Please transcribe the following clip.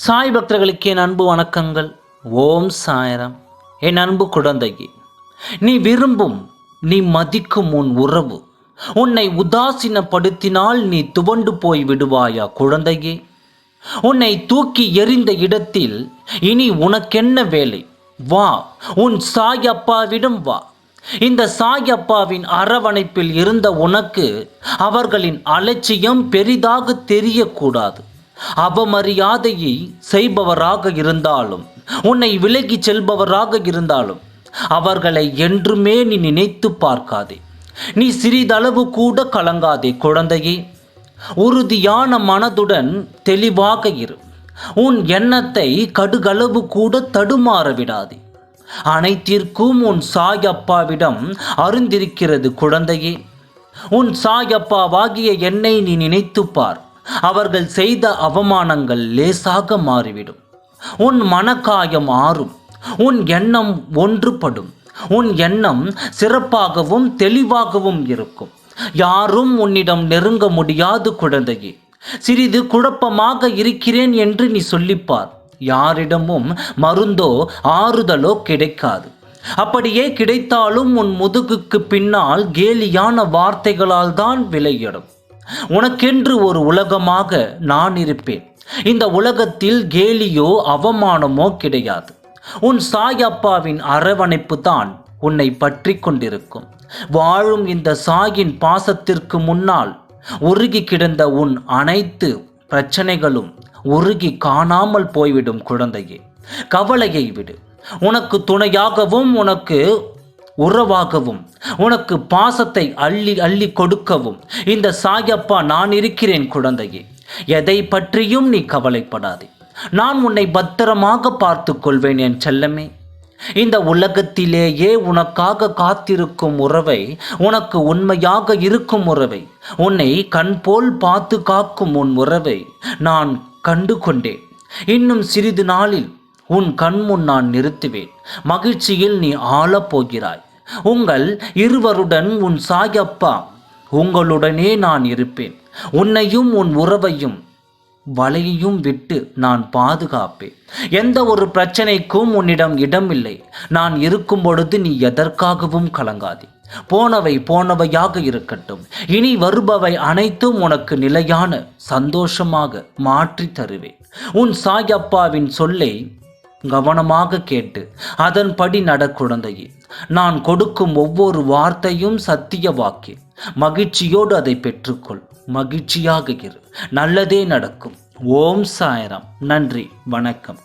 சாய் பக்தர்களுக்கு என் அன்பு வணக்கங்கள். ஓம் சாய்ராம். என் அன்பு குழந்தையே, நீ விரும்பும், நீ மதிக்கும் உன் உறவு உன்னை உதாசீனப்படுத்தினால் நீ துவண்டு போய் விடுவாயா குழந்தையே? உன்னை தூக்கி எறிந்த இடத்தில் இனி உனக்கென்ன வேலை? வா, உன் சாய் அப்பாவிடம் வா. இந்த சாய் அப்பாவின் அரவணைப்பில் இருந்த உனக்கு அவர்களின் அலட்சியம் பெரிதாக தெரியக்கூடாது. அவமரியாதையை செய்பவராக இருந்தாலும், உன்னை விலகி செல்பவராக இருந்தாலும் அவர்களை என்றுமே நீ நினைத்து பார்க்காதே. நீ சிறிதளவு கூட கலங்காதே குழந்தையே. உறுதியான மனதுடன் தெளிவாக இரு. உன் எண்ணத்தை கடுகளவு கூட தடுமாற விடாதே. அனைத்திற்கும் உன் சாயப்பாவிடம் அருந்திருக்கிறது குழந்தையே. உன் சாயப்பாவாகிய என்னை நீ நினைத்துப்பார். அவர்கள் செய்த அவமானங்கள் லேசாக மாறிவிடும். உன் மனக்காயம் ஆறும். உன் எண்ணம் ஒன்றுபடும். உன் எண்ணம் சிறப்பாகவும் தெளிவாகவும் இருக்கும். யாரும் உன்னிடம் நெருங்க முடியாது குழந்தையே. சிறிது குழப்பமாக இருக்கிறேன் என்று நீ சொல்லிப்பார். யாரிடமும் மருந்தோ ஆறுதலோ கிடைக்காது. அப்படியே கிடைத்தாலும் உன் முதுகுக்கு பின்னால் கேலியான வார்த்தைகளால் தான் விளையிடும். உனக்கென்று ஒரு உலகமாக நான் இருப்பேன். இந்த உலகத்தில் கேலியோ அவமானமோ கிடையாது. உன் சாயப்பாவின் அரவணைப்பு தான் உன்னை பற்றி கொண்டிருக்கும். வாழும் இந்த சாயின் பாசத்திற்கு முன்னால் உருகி கிடந்த உன் அனைத்து பிரச்சனைகளும் உருகி காணாமல் போய்விடும் குழந்தையே. கவலையை விடு. உனக்கு துணையாகவும், உனக்கு உறவாகவும், உனக்கு பாசத்தை அள்ளி அள்ளி கொடுக்கவும் இந்த சாயப்பா நான் இருக்கிறேன் குழந்தையே. எதை பற்றியும் நீ கவலைப்படாதே. நான் உன்னை பத்திரமாக பார்த்து கொள்வேன் என் செல்லமே. இந்த உலகத்திலேயே உனக்காக காத்திருக்கும் உறவை, உனக்கு உண்மையாக இருக்கும் உறவை, உன்னை கண் போல் பார்த்து காக்கும் உன் உறவை நான் கண்டு கொண்டேன். இன்னும் சிறிது நாளில் உன் கண்முன் நான் நிறுத்துவேன். மகிழ்ச்சியில் நீ ஆளப் போகிறாய். உங்கள் இருவருடன் உன் சாயப்பா உங்களுடனே நான் இருப்பேன். உன்னையும் உன் உறவையும் வலையையும் விட்டு நான் பாதுகாப்பேன். எந்த ஒரு பிரச்சனைக்கும் உன்னிடம் இடமில்லை. நான் இருக்கும் பொழுது நீ எதற்காகவும் கலங்காதே. போனவை போனவையாக இருக்கட்டும். இனி வருபவை அனைத்தும் உனக்கு நிலையான சந்தோஷமாக மாற்றி தருவேன். உன் சாயப்பாவின் சொல்லை கவனமாக கேட்டு அதன்படி நட குழந்தையே. நான் கொடுக்கும் ஒவ்வொரு வார்த்தையும் சத்திய வாக்கு. மகிழ்ச்சியோடு அதை பெற்றுக்கொள். மகிழ்ச்சியாக இரு. நல்லதே நடக்கும். ஓம் சாய்ராம். நன்றி, வணக்கம்.